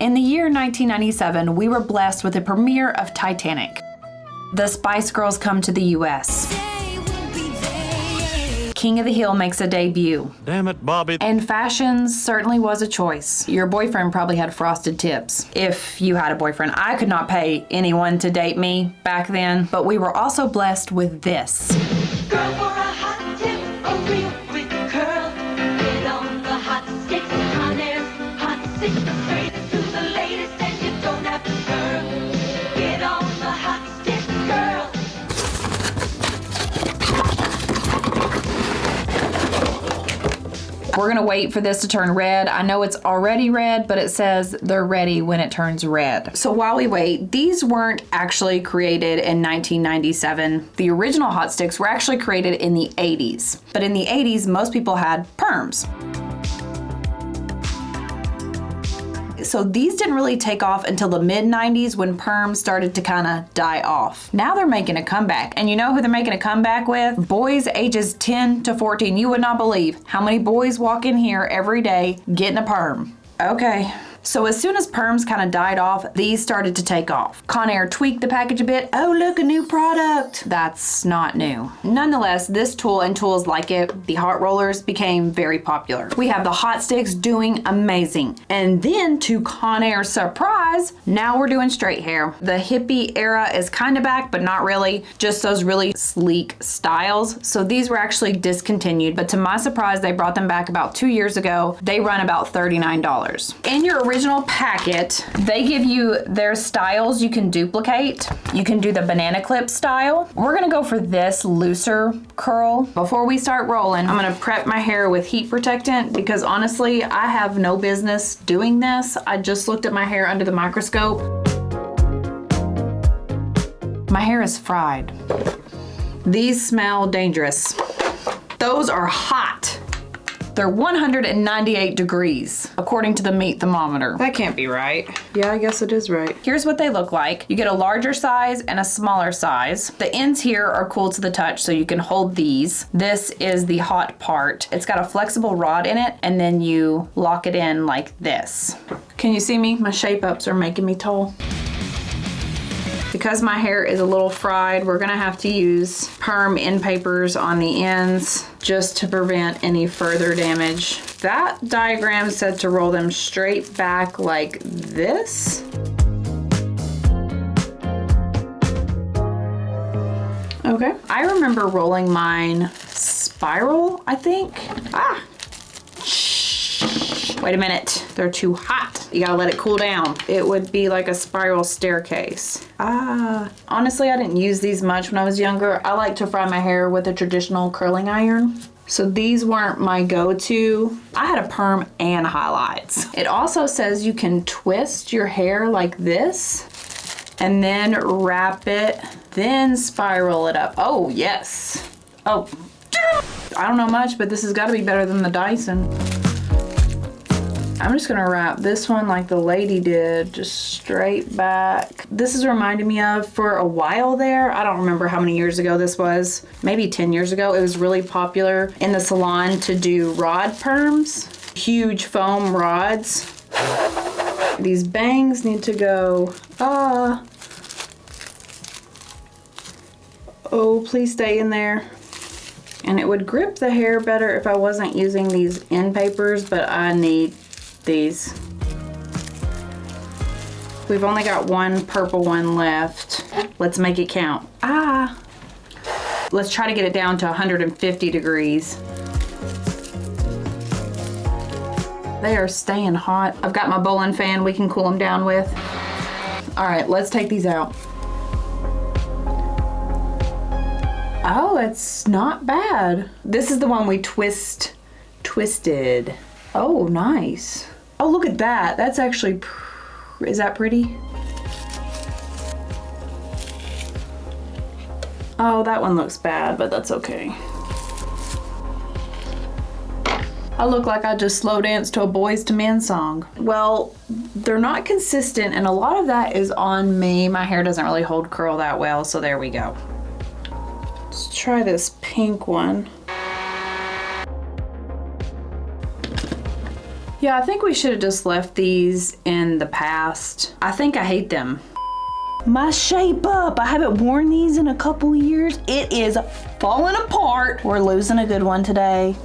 In the year 1997, we were blessed with the premiere of Titanic. The Spice Girls come to the U.S. King of the Hill makes a debut. Damn it, Bobby. And fashion certainly was a choice. Your boyfriend probably had frosted tips. If you had a boyfriend, I could not pay anyone to date me back then, but we were also blessed with this. Girl, for a hot tip, a real quick curl. Get on the hot sticks, Conair Hot Sticks. Straight to the latest and you don't have to curl. Get on the hot sticks, girl. We're gonna wait for this to turn red. I know it's already red, but it says they're ready when it turns red. So while we wait, these weren't actually created in 1997. The original Hot Sticks were actually created in the 80s. But in the 80s, most people had perms. So these didn't really take off until the mid-90s when perms started to kind of die off. Now they're making a comeback. And you know who they're making a comeback with? Boys ages 10 to 14. You would not believe how many boys walk in here every day getting a perm. Okay. So as soon as perms kind of died off, these started to take off. Conair tweaked the package a bit. Oh, look, a new product. That's not new. Nonetheless, this tool and tools like it, the hot rollers, became very popular. We have the Hot Sticks doing amazing. And then to Conair's surprise, now we're doing straight hair. The hippie era is kind of back, but not really. Just those really sleek styles. So these were actually discontinued, but to my surprise, they brought them back about 2 years ago. They run about $39. In your original packet, they give you their styles you can duplicate. You can do the banana clip style. We're gonna go for this looser curl. Before we start rolling, I'm gonna prep my hair with heat protectant because honestly, I have no business doing this. I just looked at my hair under the microscope. My hair is fried. These smell dangerous. Those are hot. They're 198 degrees, according to the meat thermometer. That can't be right. Yeah, I guess it is right. Here's what they look like. You get a larger size and a smaller size. The ends here are cool to the touch, so you can hold these. This is the hot part. It's got a flexible rod in it, and then you lock it in like this. Can you see me? My shape-ups are making me tall. Because my hair is a little fried, we're gonna have to use perm end papers on the ends just to prevent any further damage. That diagram said to roll them straight back like this. Okay. I remember rolling mine spiral, I think. Ah! Wait a minute, they're too hot. You gotta let it cool down. It would be like a spiral staircase. Honestly, I didn't use these much when I was younger. I like to fry my hair with a traditional curling iron. So these weren't my go-to. I had a perm and highlights. It also says you can twist your hair like this and then wrap it, then spiral it up. Oh, yes. Oh, I don't know much, but this has gotta be better than the Dyson. I'm just gonna wrap this one like the lady did, just straight back. This is reminding me of, for a while there, I don't remember how many years ago this was, maybe 10 years ago, it was really popular in the salon to do rod perms, huge foam rods. These bangs need to go, oh, please stay in there. And it would grip the hair better if I wasn't using these end papers, but I need these. We've only got one purple one left. Let's make it count. Let's try to get it down to 150 degrees. They are staying hot. I've got my bowling fan we can cool them down with. All right, let's take these out. Oh, it's not bad. This is the one we twisted. Oh, nice. Oh, look at that. That's actually, is that pretty? Oh, that one looks bad, but that's okay. I look like I just slow danced to a Boys to Men song. Well, they're not consistent, and a lot of that is on me. My hair doesn't really hold curl that well, so there we go. Let's try this pink one. Yeah, I think we should have just left these in the past. I think I hate them. My shape up. I haven't worn these in a couple years. It is falling apart. We're losing a good one today.